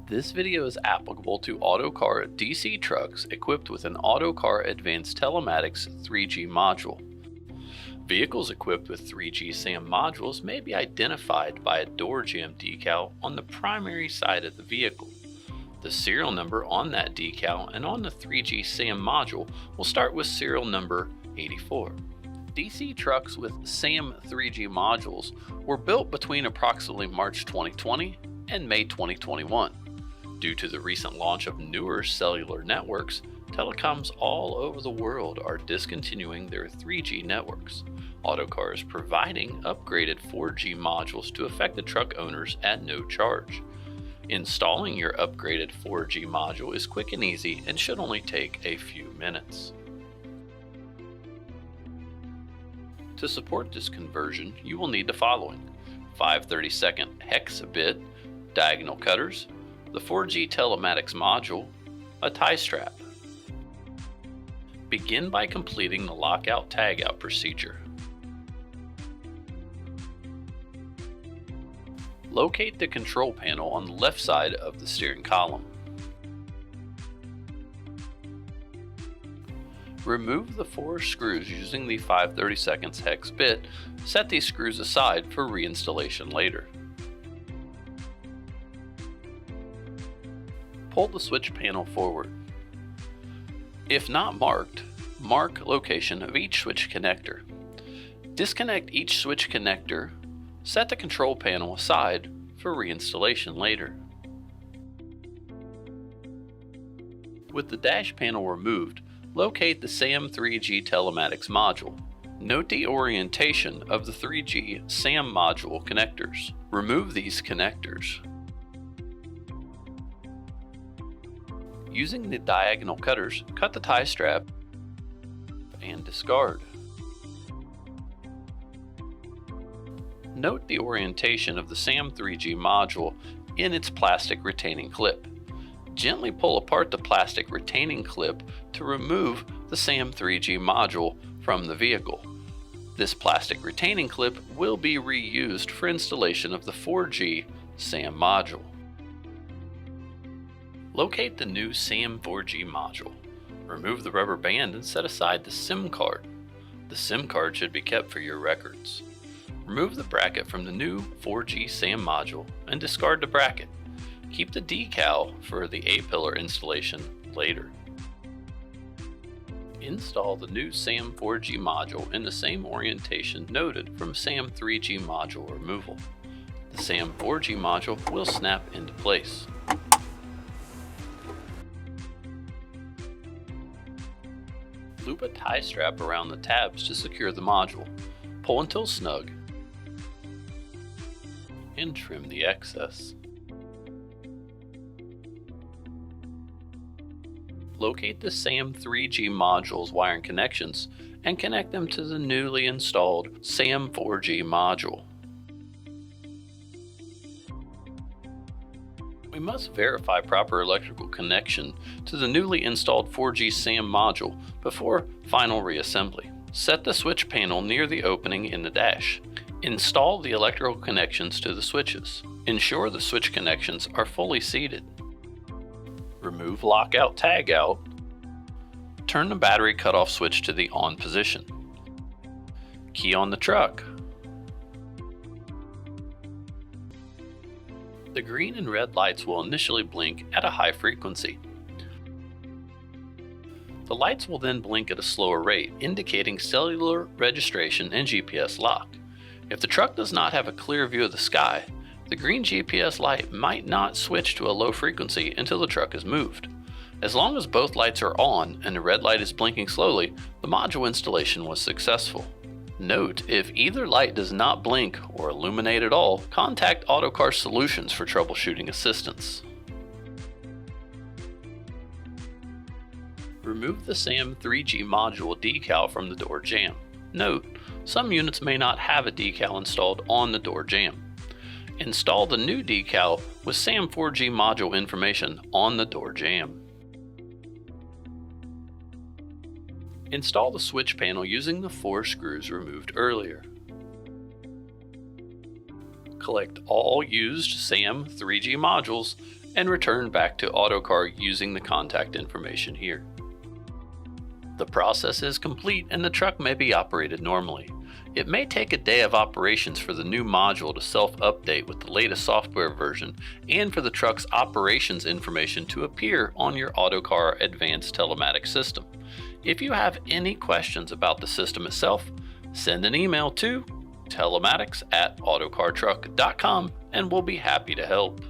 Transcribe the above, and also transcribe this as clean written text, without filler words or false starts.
This video is applicable to Autocar DC trucks equipped with an Autocar Advanced Telematics 3G module. Vehicles equipped with 3G SAM modules may be identified by a door jamb decal on the primary side of the vehicle. The serial number on that decal and on the 3G SAM module will start with serial number 84. DC trucks with SAM 3G modules were built between approximately March 2020 and May 2021. Due to the recent launch of newer cellular networks, telecoms all over the world are discontinuing their 3G networks. Autocar is providing upgraded 4G modules to affected truck owners at no charge. Installing your upgraded 4G module is quick and easy and should only take a few minutes. To support this conversion, you will need the following: 5/32 hex bit, diagonal cutters, the 4G telematics module, a tie strap. Begin by completing the lockout tagout procedure. Locate the control panel on the left side of the steering column. Remove the 4 screws using the 5/32 hex bit. Set these screws aside for reinstallation later. Pull the switch panel forward. If not marked, mark location of each switch connector. Disconnect each switch connector. Set the control panel aside for reinstallation later. With the dash panel removed, locate the SAM 3G telematics module. Note the orientation of the 3G SAM module connectors. Remove these connectors. Using the diagonal cutters, cut the tie strap and discard. Note the orientation of the SAM 3G module in its plastic retaining clip. Gently pull apart the plastic retaining clip to remove the SAM 3G module from the vehicle. This plastic retaining clip will be reused for installation of the 4G SAM module. Locate the new SAM 4G module. Remove the rubber band and set aside the SIM card. The SIM card should be kept for your records. Remove the bracket from the new 4G SAM module and discard the bracket. Keep the decal for the A-pillar installation later. Install the new SAM 4G module in the same orientation noted from SAM 3G module removal. The SAM 4G module will snap into place. Loop a tie strap around the tabs to secure the module. Pull until snug and trim the excess. Locate the SAM 3G module's wiring connections and connect them to the newly installed SAM 4G module. We must verify proper electrical connection to the newly installed 4G SAM module before final reassembly. Set the switch panel near the opening in the dash. Install the electrical connections to the switches. Ensure the switch connections are fully seated. Remove lockout tagout. Turn the battery cutoff switch to the on position. Key on the truck. The green and red lights will initially blink at a high frequency. The lights will then blink at a slower rate, indicating cellular registration and GPS lock. If the truck does not have a clear view of the sky, the green GPS light might not switch to a low frequency until the truck is moved. As long as both lights are on and the red light is blinking slowly, the module installation was successful. Note, if either light does not blink or illuminate at all, contact Autocar Solutions for troubleshooting assistance. Remove the SAM 3G module decal from the door jamb. Note, some units may not have a decal installed on the door jamb. Install the new decal with SAM 4G module information on the door jamb. Install the switch panel using the 4 screws removed earlier. Collect all used SAM 3G modules and return back to Autocar using the contact information here. The process is complete and the truck may be operated normally. It may take a day of operations for the new module to self-update with the latest software version and for the truck's operations information to appear on your Autocar Advanced Telematics system. If you have any questions about the system itself, send an email to telematics@autocartruck.com and we'll be happy to help.